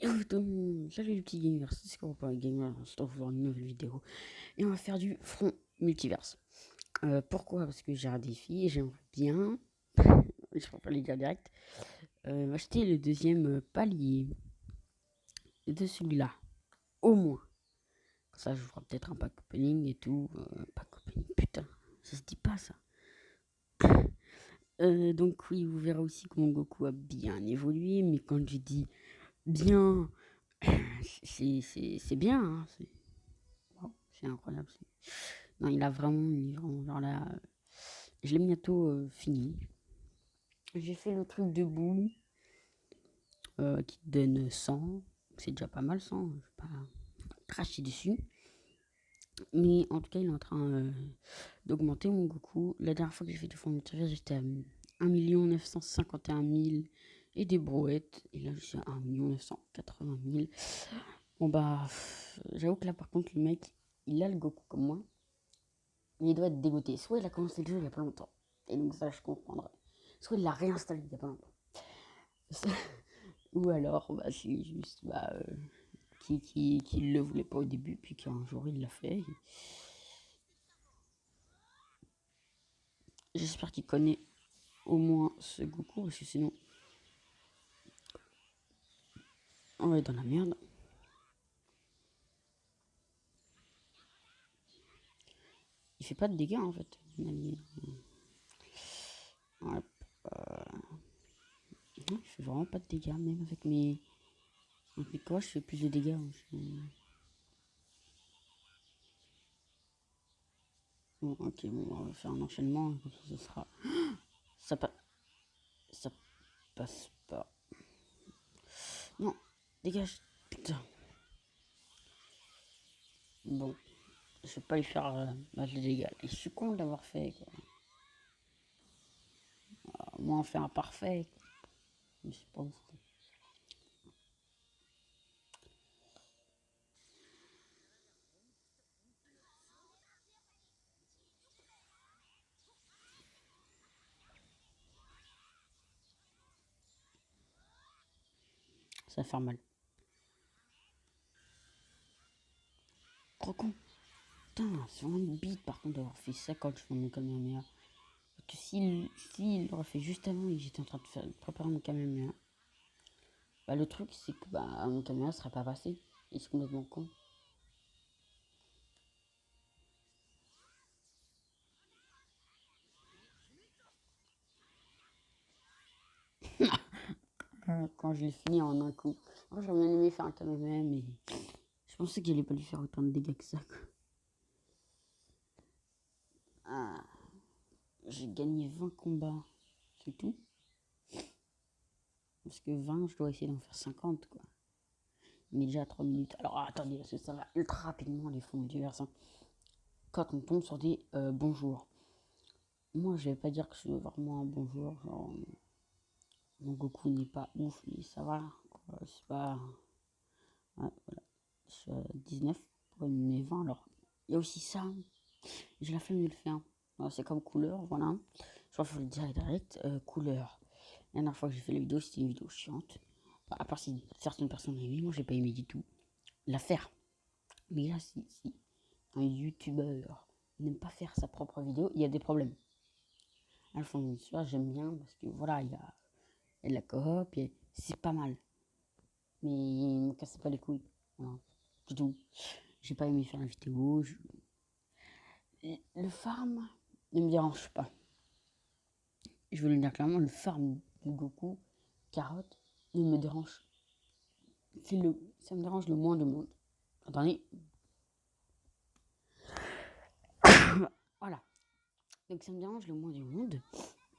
Tout le monde, salut les petits gamers, c'est Scorpion Gamer, on se retrouve pour une nouvelle vidéo et on va faire du front multiverse. Pourquoi? Parce que j'ai un défi et j'aimerais bien, je préfère les dire direct, acheter le deuxième palier de celui-là, au moins. Comme ça je vous ferai peut-être un pack opening et tout, pack opening, putain, ça se dit pas ça. Donc oui, vous verrez aussi que mon Goku a bien évolué, mais quand je dis bien, c'est bien, hein, c'est incroyable. Non, il a vraiment, genre là, je l'ai bientôt fini. J'ai fait le truc debout qui te donne 100. C'est déjà pas mal 100, je vais pas cracher dessus. Mais en tout cas, il est en train d'augmenter mon Goku. La dernière fois que j'ai fait du front multiverse, j'étais à 1 951 000 et des brouettes. Et là, je suis à 1 980 000. Bon bah, j'avoue que là par contre, le mec, il a le Goku comme moi. Mais il doit être dégoûté. Soit il a commencé le jeu il y a pas longtemps. Et donc ça, je comprendrais. Soit il l'a réinstallé il y a pas longtemps. Ou alors, bah, c'est juste qui le voulait pas au début, puis qu'un jour il l'a fait. J'espère qu'il connaît au moins ce Goku, parce que sinon, on va être dans la merde. Il fait pas de dégâts en fait. Ouais, il fait vraiment pas de dégâts, même avec mes quoi, je fais plus de dégâts. Bon, ok, bon, on va faire un enchaînement, comme ça, ce sera. Ça, ça passe pas. Non, dégage. Putain. Bon, je vais pas lui faire match de dégâts. Et je suis con d'avoir fait, quoi. Moi, on fait un parfait. Mais c'est pas ouf. Ça va faire mal. Trop con. Putain, c'est vraiment une bite par contre d'avoir fait ça quand je fais mon Kamehameha. Parce que s'il l'aurait fait juste avant et que j'étais en train de préparer mon Kamehameha, bah le truc c'est que bah, mon Kamehameha serait pas passé. Et c'est complètement con. Quand je l'ai fini en un coup. Moi j'aurais bien aimé faire un Kamehameha, mais je pensais qu'il allait pas lui faire autant de dégâts que ça. Quoi. Ah, j'ai gagné 20 combats, c'est tout. Parce que 20, je dois essayer d'en faire 50, quoi. On est déjà à 3 minutes. Alors attendez, parce que ça va ultra rapidement les fonds divers. Hein. Quand on tombe sur des bonjours. Moi, je vais pas dire que c'est vraiment un bonjour. Genre, mon Goku n'est pas ouf, mais ça va. C'est pas. Ouais, voilà. Je suis à 19 pour mes 20. Alors, il y a aussi ça. J'ai la flemme de le faire. C'est comme couleur, voilà. Je crois qu'il faut le dire direct. Couleur. La dernière fois que j'ai fait la vidéo, c'était une vidéo chiante. À part si certaines personnes ont aimé, moi j'ai pas aimé du tout. La faire. Mais là, si un youtubeur n'aime pas faire sa propre vidéo, il y a des problèmes. Alphonse, tu vois, j'aime bien parce que voilà, il y a la coop, et c'est pas mal. Mais il me casse pas les couilles. Voilà, du tout. J'ai pas aimé faire la vidéo. Le farm ne me dérange pas. Je veux le dire clairement, le farm de Goku, carotte, ne me dérange. Ça me dérange le moins de monde. Attendez. Voilà. Donc ça me dérange le moins du monde.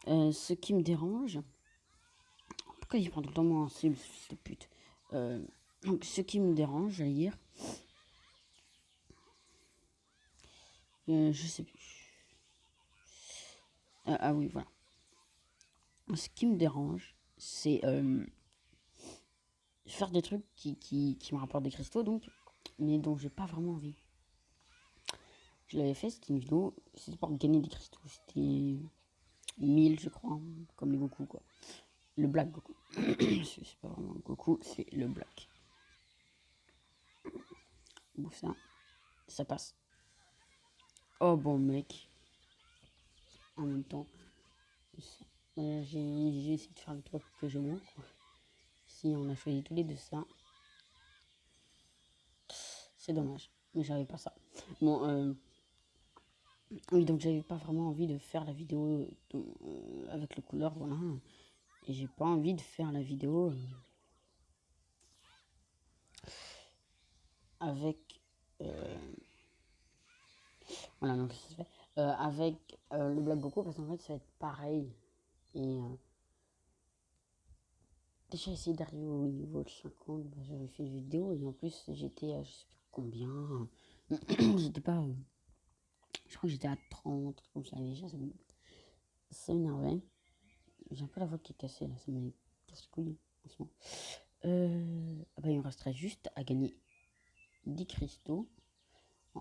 Ce qui me dérange. Pourquoi il prend tout le temps mon cible, ce fils de pute. Donc ce qui me dérange, j'allais dire. Je sais plus. Ah oui, voilà. Ce qui me dérange, c'est faire des trucs qui me rapportent des cristaux, donc, mais dont j'ai pas vraiment envie. Je l'avais fait, c'était une vidéo, c'était pour gagner des cristaux. C'était 1000, je crois, hein, comme les Goku, quoi. Le Black Goku. C'est pas vraiment Goku, c'est le Black. bouffe ça passe. Oh bon mec, en même temps, j'ai essayé de faire le truc que je veux. Si on a choisi tous les deux ça, c'est dommage. Mais j'avais pas ça. Bon, oui, donc j'avais pas vraiment envie de faire la vidéo avec le couleur, voilà. Et j'ai pas envie de faire la vidéo avec... voilà, donc ça se fait. Avec le Black Goku, parce qu'en fait, ça va être pareil. Et déjà, essayer d'arriver au niveau de 50, bah, j'avais fait une vidéo. Et en plus, j'étais à je sais plus combien. J'étais pas... je crois que j'étais à 30, comme ça. Déjà, ça m'énervait. J'ai un peu la voix qui est cassée, là. Ça me casse les couilles en ce moment. Bah, il me resterait juste à gagner 10 cristaux.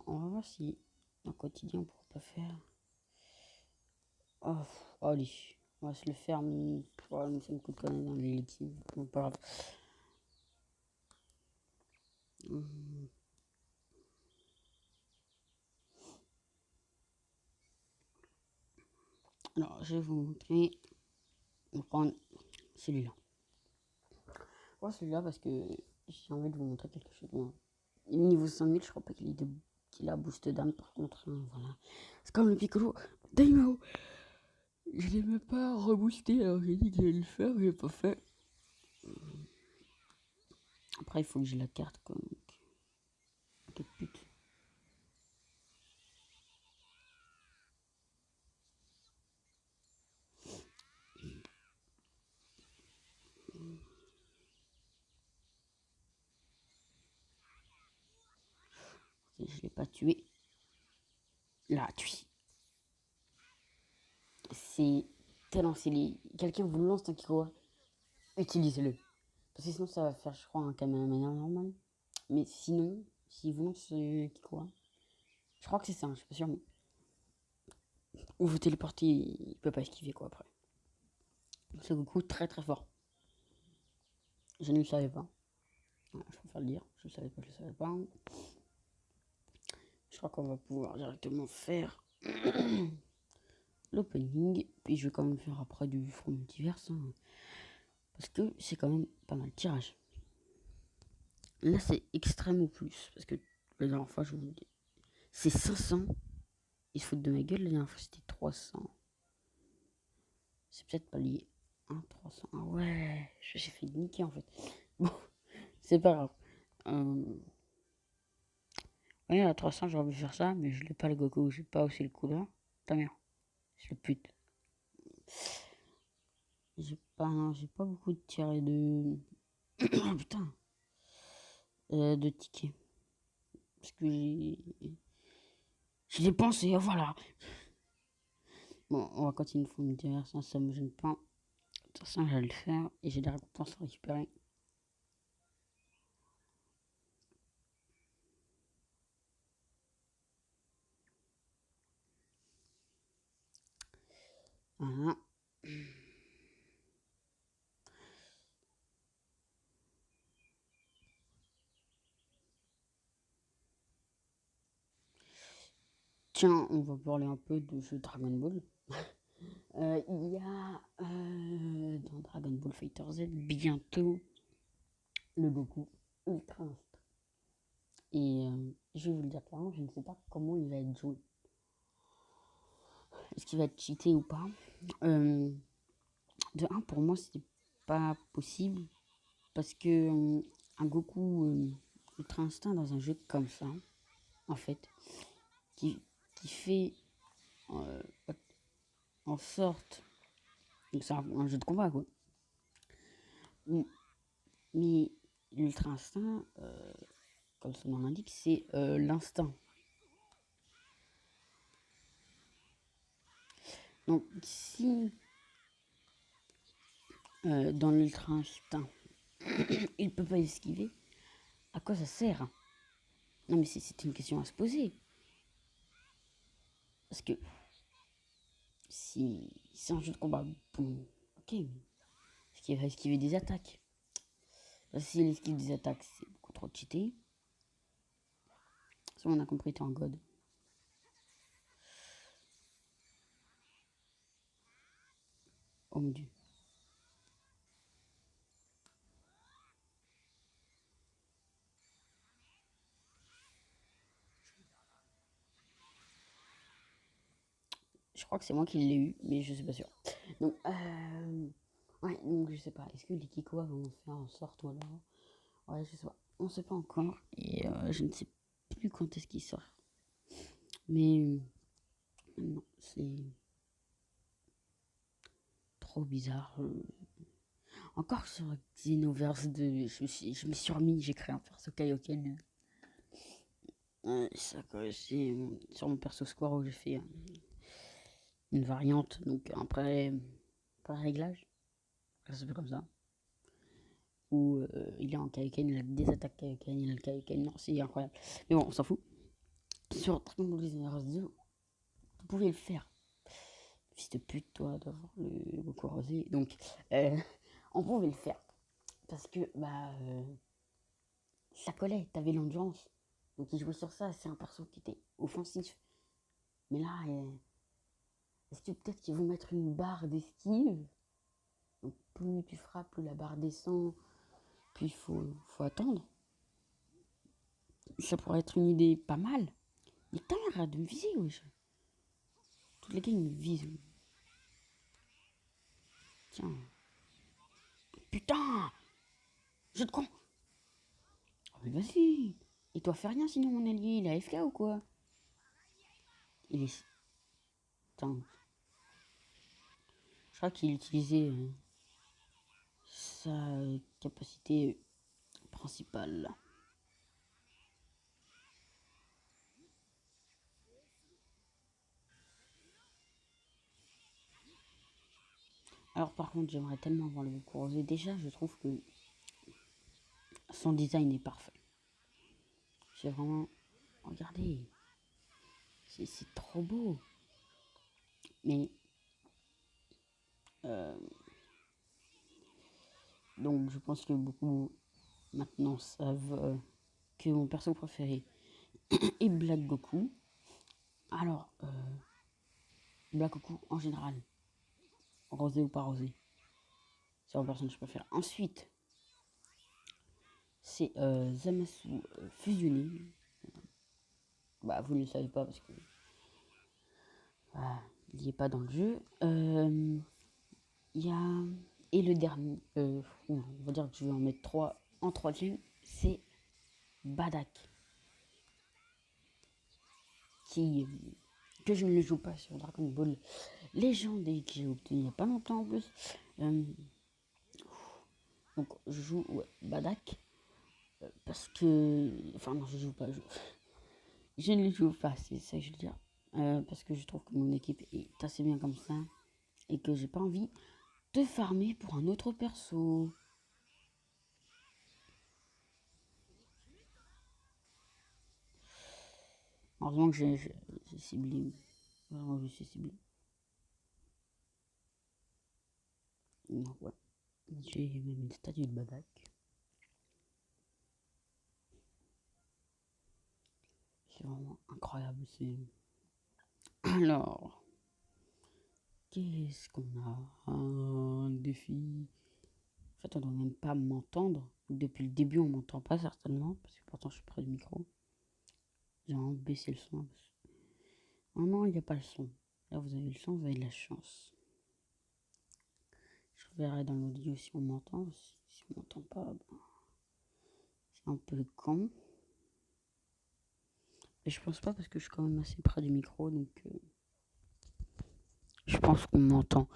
On va voir si en quotidien on pourra pas faire. Oh, allez, on va se le faire. Ouais, ça me coûte quand même dans les liquides. Bon, pas grave. Alors, je vais vous montrer. On va prendre celui-là. Pourquoi celui-là? Parce que j'ai envie de vous montrer quelque chose. Bon, niveau 5000, je crois pas qu'il a boost d'âme par contre. Hein, voilà. C'est comme le Piccolo Daimao. Je l'ai même pas reboosté alors j'ai dit que j'allais le faire, j'ai pas fait. Après, il faut que j'ai la carte comme. Quelle pute. Je l'ai pas tué. Là, tué. C'est tellement silly. Quelqu'un vous lance un Kikoa, utilisez-le. Parce que sinon, ça va faire, je crois, un Kamehameha normal. Mais sinon, si vous lance Kikoa, je crois que c'est ça, je suis pas sûr. Mais... ou vous téléportez, il peut pas esquiver quoi après. C'est Goku très très fort. Je ne le savais pas. Voilà, je préfère le dire. Je le savais pas, je le savais pas. Je crois qu'on va pouvoir directement faire l'opening. Puis je vais quand même faire après du Front Multiverse. Hein, parce que c'est quand même pas mal de tirage. Là, c'est extrême au plus. Parce que la dernière fois, je vous dis, c'est 500. Ils se foutent de ma gueule. La dernière fois, c'était 300. C'est peut-être pas lié. 300. Ah ouais, j'ai fait niquer en fait. Bon, c'est pas grave. Oui, à 300, j'aurais pu faire ça, mais je l'ai pas le Goku. J'ai pas aussi le couleur. Ta mère. Je le pute. J'ai pas beaucoup de tirés de. Oh putain. De tickets. Parce que j'ai dépensé, voilà. Bon, on va continuer le multivers, ça me gêne pas. De toute façon, j'allais le faire et j'ai des récompenses à récupérer. Voilà. Tiens, on va parler un peu de ce Dragon Ball. Il y a dans Dragon Ball Fighter Z bientôt le Goku Ultra Instinct. Et je vais vous le dire clairement, je ne sais pas comment il va être joué. Est-ce qu'il va être cheaté ou pas? De 1, pour moi, c'est pas possible. Parce que un Goku Ultra Instinct dans un jeu comme ça, en fait, qui fait euh, en sorte. Donc c'est un jeu de combat, quoi. Mais l'Ultra Instinct, comme son nom l'indique, c'est l'instinct. Donc si dans l'Ultra Instinct, il peut pas esquiver, à quoi ça sert? Non mais c'est une question à se poser. Parce que si c'est un jeu de combat, bon, ok, est-ce qu'il va esquiver des attaques? S'il esquive des attaques, c'est beaucoup trop cheaté. C'est bon, on a compris, t'es en god. Oh mon dieu. Je crois que c'est moi qui l'ai eu, mais je suis pas sûre. Donc, ouais, donc je sais pas. Est-ce que les Kikoa vont faire en sorte ou alors. Ouais, je sais pas. On sait pas encore. Et je ne sais plus quand est-ce qu'il sort. Mais non, c'est trop bizarre. Encore sur Xenoverse 2, je me suis remis, j'ai créé un perso Kaioken. Ça, c'est sur mon perso Square où j'ai fait une variante, donc après, pas réglage, ça s'appelle comme ça. Où il est en Kaioken, il a des attaques Kaioken, il a le Kaioken, non, c'est incroyable. Mais bon, on s'en fout. Sur Dragon Ball Xenoverse 2, vous pouvez le faire. Fils de pute, toi, d'avoir le Goku rosé. Donc, on pouvait le faire. Parce que, ça collait, t'avais l'endurance. Donc, il jouait sur ça, c'est un perso qui était offensif. Mais là, est-ce que peut-être qu'ils vont mettre une barre d'esquive? Donc, plus tu frappes, plus la barre descend, puis il faut attendre. Ça pourrait être une idée pas mal. Mais t'as arrête de me viser, wesh. Tous les gars, ils me visent. Tiens. Putain! Je te con! Oh, mais vas-y! Et toi, fais rien sinon, mon allié, il a AFK ou quoi? Il est. Putain. Je crois qu'il utilisait sa capacité principale. Alors, par contre, j'aimerais tellement voir le Goku rosé. Déjà, je trouve que son design est parfait. C'est vraiment. Regardez. C'est trop beau. Mais. Donc, je pense que beaucoup maintenant savent que mon perso préféré est Black Goku. Alors, Black Goku en général, rosé ou pas rosé, c'est la personne que je préfère. Ensuite, c'est Zamasu fusionné. Bah, vous ne le savez pas parce que il n'y est pas dans le jeu. Il y a. Et le dernier, on va dire que je vais en mettre 3 en troisième, c'est Badak. Qui, que je ne le joue pas sur Dragon Ball Légende et que j'ai obtenu il n'y a pas longtemps en plus. Donc je joue Badak parce que. Enfin, non, je joue pas. Je ne le joue pas, c'est ça que je veux dire. Parce que je trouve que mon équipe est assez bien comme ça et que j'ai pas envie de farmer pour un autre perso. Heureusement que j'ai ciblé. Vraiment, je suis ciblé. Donc, ouais. J'ai même une statue de Badak. C'est vraiment incroyable. C'est. Alors, qu'est-ce qu'on a? Un défi. En fait, on doit même pas m'entendre. Depuis le début, on m'entend pas certainement. Parce que pourtant, je suis près du micro. J'ai vraiment baissé le son. Normalement, il n'y a pas le son. Là, vous avez le son, vous avez de la chance. Je verrai dans l'audio si on m'entend. Si on m'entend pas, c'est un peu con. Et je pense pas parce que je suis quand même assez près du micro. Donc, je pense qu'on m'entend.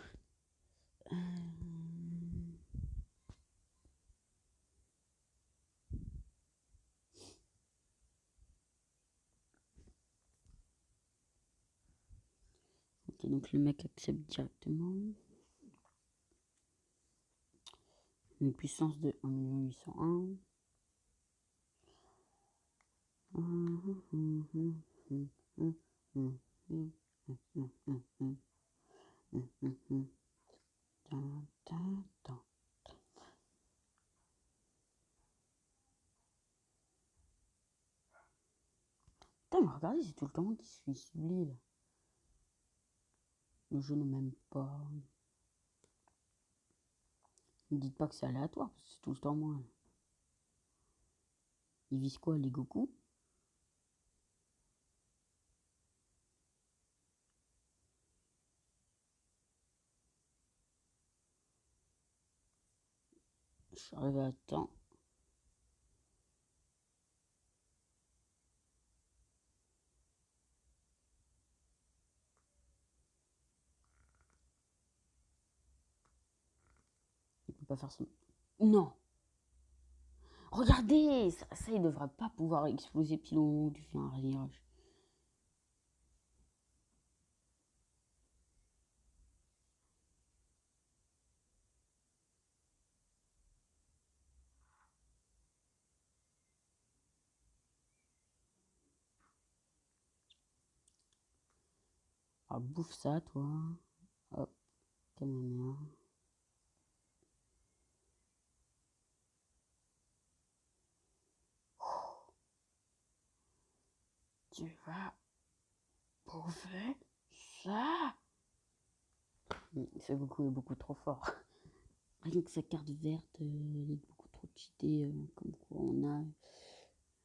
Ok, donc le mec accepte directement. Une puissance de 1 801. Putain, mais regardez, c'est tout le temps moi qui suis sublime là. Le jeu ne m'aime pas. Ne dites pas que c'est aléatoire, parce que c'est tout le temps moi. Ils visent quoi, les Goku? Je suis arrivé à temps. Il peut pas faire ça. Non! Regardez! Ça, il devrait pas pouvoir exploser pile au moment où tu fais un virage. Ah, bouffe ça, toi. Hop, caméra. Tu vas bouffer ça? Ce Goku est beaucoup trop fort. Rien que sa carte verte, elle est beaucoup trop cheatée. Comme quoi on a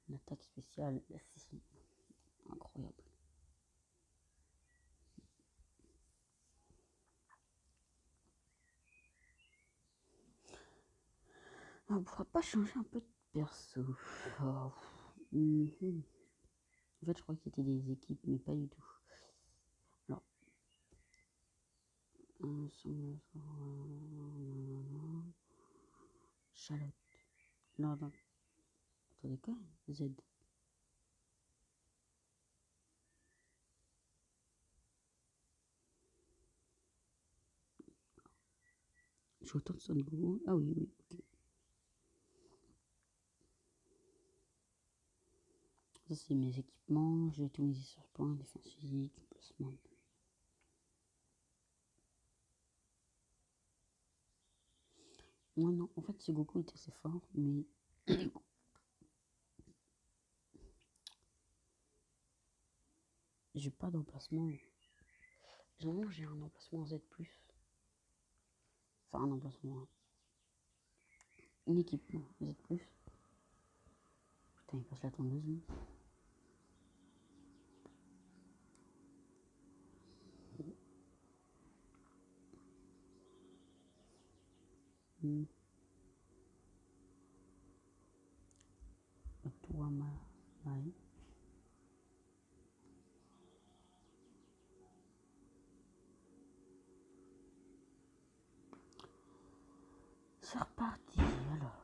une attaque spéciale. C'est incroyable. On pourrait pas changer un peu de perso. Oh. En fait, je crois que c'était des équipes, mais pas du tout. Alors, Charlotte. Non, non. Attendez quoi? Z. J'ai autant de Son Goku. Ah oui, oui, ok. Ça, c'est mes équipements. J'ai tout misé sur point, défense physique, placement. Moi, non. En fait, ce Goku était assez fort, mais. J'ai pas d'emplacement. Généralement, j'ai un emplacement Z. Enfin, un emplacement. Un équipement Z. Putain, il passe la tondeuse, lui. Hmm. Toi, ouais. C'est reparti, alors.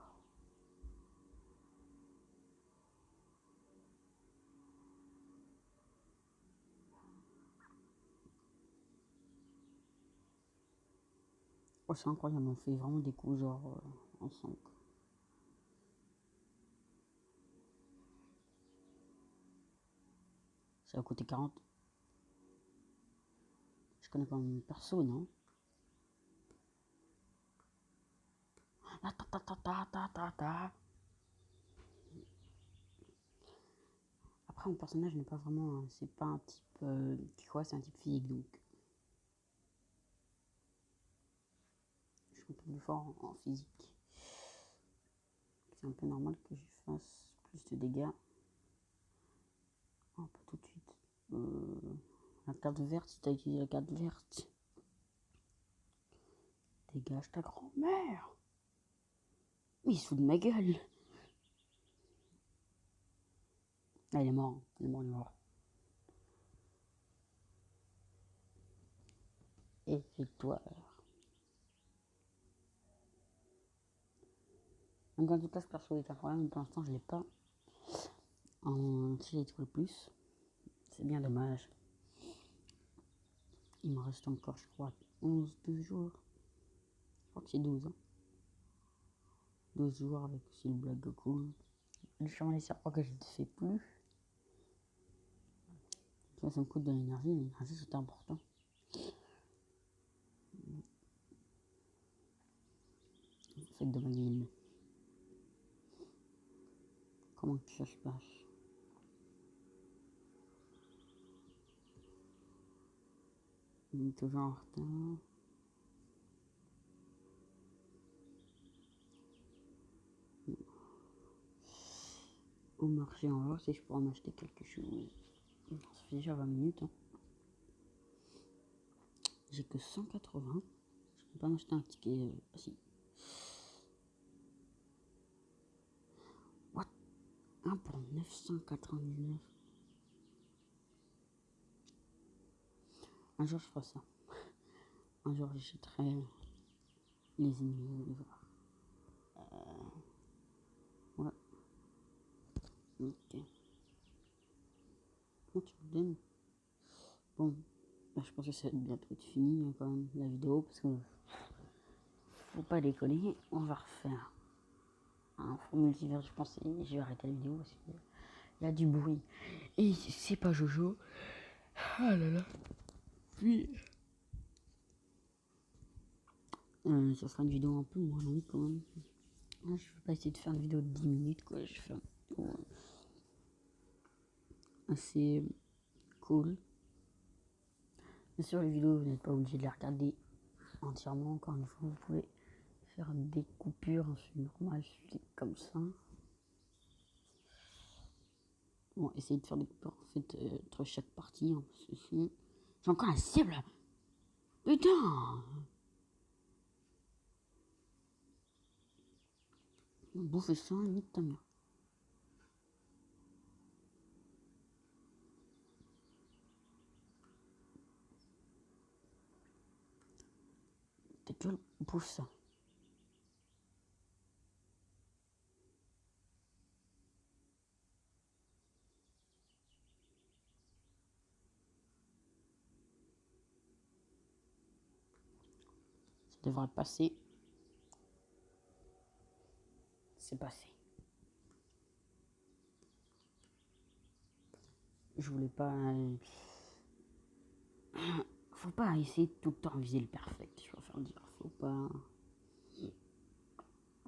Oh, c'est incroyable, on fait vraiment des coups genre ensemble. C'est à côté 40. Je connais quand même perso, non? Ah, ta, ta, ta, ta, ta, ta, ta. Après, mon personnage n'est pas vraiment. C'est pas un type. Qui quoi? C'est un type physique, donc. Je suis un peu plus fort en physique. C'est un peu normal que je fasse plus de dégâts. Oh, pas tout de suite. La carte verte, si t'as utilisé la carte verte. Dégage ta grand-mère. Mais il se fout de ma gueule. Ah, il est mort. Il est mort, il est mort. Et c'est toi. Donc en tout cas, ce perso est incroyable, mais pour l'instant, je l'ai pas en 6 étoiles plus. C'est bien dommage. Il me reste encore, je crois, 12 jours. Je crois que c'est 12. Hein. 12 jours avec aussi le Black Goku. Le chemin des serpents que je ne fais plus. Ça me coûte de l'énergie. L'énergie, c'est important. Faites de ma guilde. Comment que ça se passe? On est toujours en retard. Au marché, on va voir si je pourrais m'acheter quelque chose. Ça fait déjà 20 minutes. Hein. J'ai que 180. Je peux pas m'acheter un ticket. Ah si. What? Un pour 999. Un jour je ferai ça. Un jour j'achèterai les ennemis, les voir. Ouais. Ok. Comment tu me donnes? Bon. Bah, je pense que ça va bientôt être fini hein, quand même la vidéo parce que faut pas déconner. On va refaire un fond multivers. Je pense que je vais arrêter la vidéo parce qu'il y a du bruit. Et c'est pas Jojo. Ah là là. Puis. Ça sera une vidéo un peu moins longue quand même. Je vais pas essayer de faire une vidéo de 10 minutes quoi. Je vais faire une vidéo assez cool. Bien sûr, les vidéos, vous n'êtes pas obligé de les regarder entièrement. Encore une fois, vous pouvez faire des coupures, c'est normal, c'est comme ça. Bon, essayez de faire des coupures en fait entre chaque partie. Hein, j'ai encore un cible. Putain. Bouffer ça, nique ta mère. Ta gueule, bouffe ça. Ça devrait passer. C'est passé. Je voulais pas. Faut pas essayer de tout le temps viser le perfect, je préfère dire. Faut pas.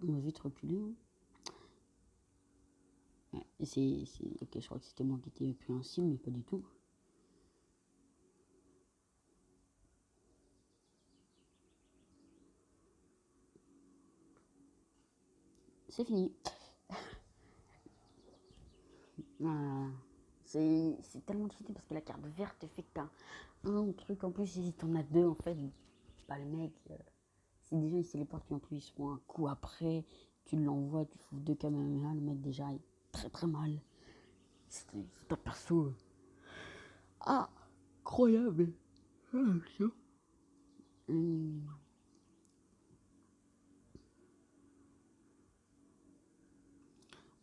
On va vite reculer. Hein. Ouais, ok, je crois que c'était moi qui étais pris un cible, mais pas du tout. C'est fini. C'est tellement cheaté parce que la carte verte fait que t'as un truc en plus, si t'en as deux en fait, bah le mec, si déjà il se téléporte, puis en plus il se prend un coup après, tu l'envoies, tu fous deux caméras, le mec déjà est très très mal. C'est un perso. Ah, incroyable.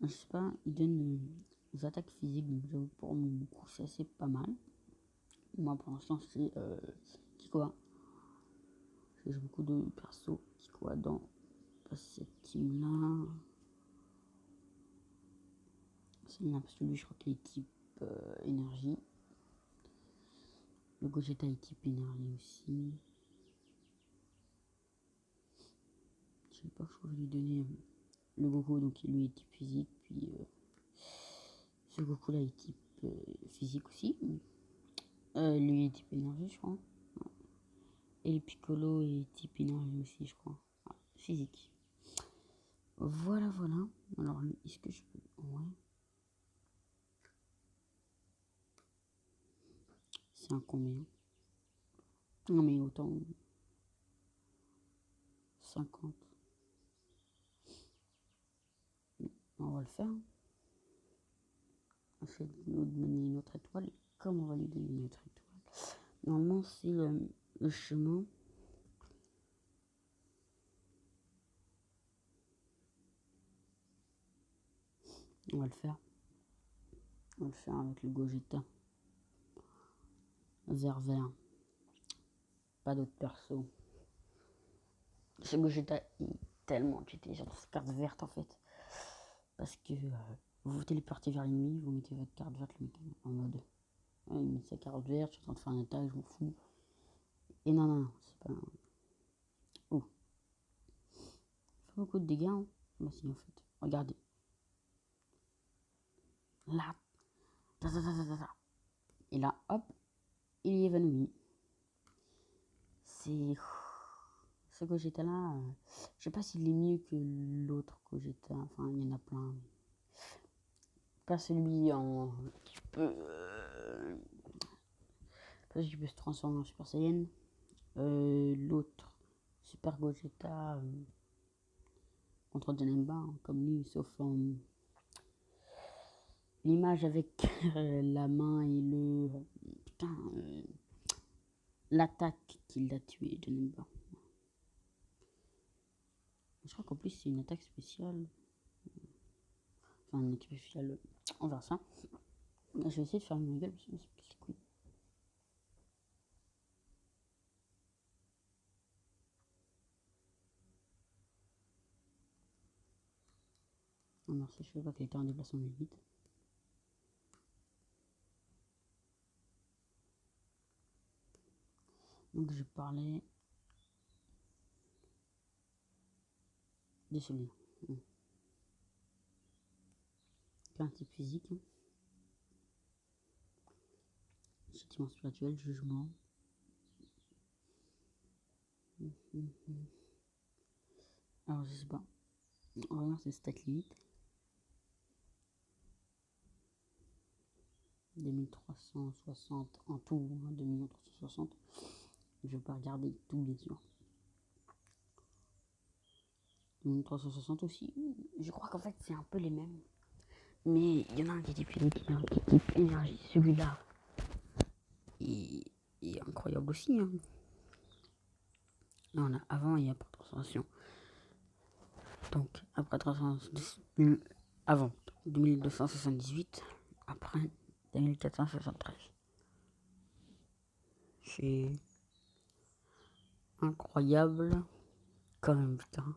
Je sais pas, il donne des attaques physiques, donc j'avoue pour mon coup c'est assez pas mal. Moi pour l'instant c'est Kikoa. J'ai beaucoup de persos Kikoa dans cette team là. Celle-là parce que lui je crois qu'il est type énergie. Le Gogeta est type énergie aussi. Je sais pas, je crois que je vais lui donner le Goku donc lui est type physique, puis ce Goku là est type physique aussi. Lui est type énergie je crois. Et le Piccolo est type énergie aussi je crois. Ah, physique. Voilà voilà. Alors est-ce que je peux. Ouais. C'est un combien? Non mais autant. 50. On va le faire. On va nous donner une autre étoile. Comme on va lui donner une autre étoile. Normalement c'est le chemin. On va le faire. On va le faire avec le Gogeta. Vert. Pas d'autres persos. Ce Gogeta est tellement cheaté sur cette carte verte en fait. Parce que vous vous téléportez vers l'ennemi, vous mettez votre carte verte, le mec en mode. Il met sa carte verte, je suis en train de faire un attaque, je m'en fous. Et non, c'est pas. Oh. Il fait beaucoup de dégâts. Hein. Bah si en fait. Regardez. Là. Et là, hop, il est évanoui. c'est... Ce Gogeta là, je sais pas s'il est mieux que l'autre Gogeta. Enfin, il y en a plein. Pas celui en... Pas celui qui peut se transformer en Super Saiyan. L'autre, Super Gogeta contre Janemba, hein, comme lui, sauf l'image avec la main et le... Putain, l'attaque qui l'a tué, Janemba. Je crois qu'en plus c'est une attaque spéciale. Enfin, une attaque spéciale, on verra ça. Je vais essayer de faire une gueule parce que c'est les couilles. Oh merci, je sais pas qu'elle était en déplacement vite. Donc je parlais des souvenirs. Un type physique. Châtiment spirituel, jugement. Alors je sais pas. On va voir ses stats limite. 2360 en tout, hein, 2360. Je vais pas regarder tout bien sûr. 2360 aussi. Je crois qu'en fait c'est un peu les mêmes. Mais il y en a un qui est type physique, il y en a un qui est type énergie. Celui-là est incroyable aussi. Hein. Là on a avant et après transformation. Donc après transformation, avant 2278, après 2473. C'est incroyable quand même, putain.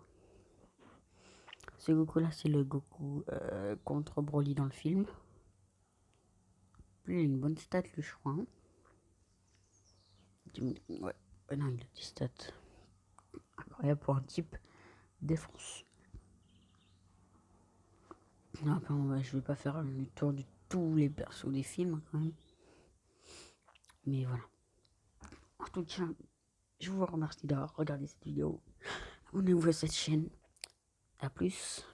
Ce Goku là, c'est le Goku contre Broly dans le film. Lui, il a une bonne stat, lui, je crois. Hein. Ouais, non, il a des stats incroyables pour un type défense. Non, après, je vais pas faire le tour de tous les persos des films, quand même. Mais voilà. En tout cas, je vous remercie d'avoir regardé cette vidéo. Abonnez-vous à cette chaîne. A plus.